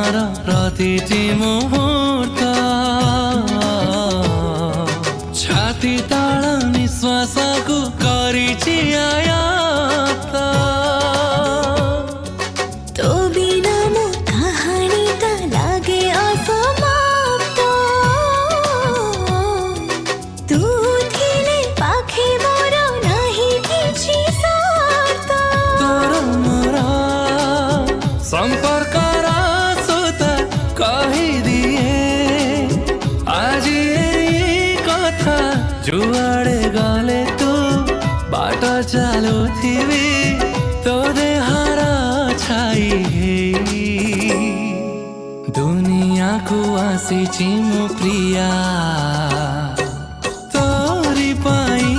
जीवनर प्रतिटी मुहूर्त छाती ताळ निश्वासको गरिछि आयात तो बिना मो कहानी ता लागे असमाप्त तू थिले पाखे मोर नाही किछि स्वार्थ तोर मोर सम्पर्कर सुत कहिदिए आज यही कथा जुआडे गले तू बाटो चालुथिबी तो देहर छाई दुनिया को आसीछि मो प्रिया तोरी पाई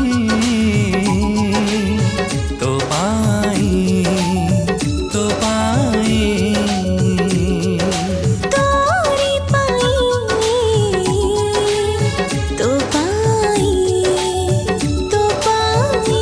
तो पाई तो पाई तोरी पाई तो पाई तो पाई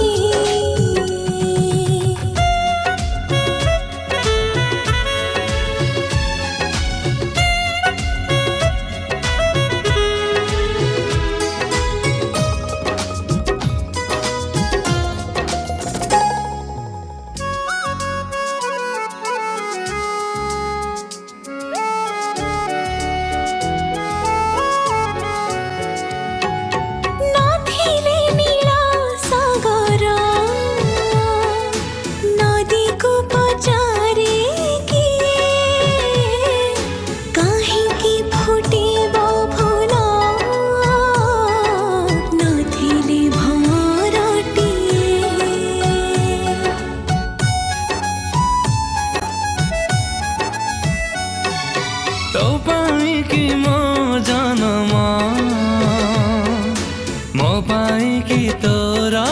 नथिले नीला सागर नदी को पचारे किए काहे की फुटिबो फूल नथिले भरटिए तो पाई कि मो जनमा मो पाई कि तोरा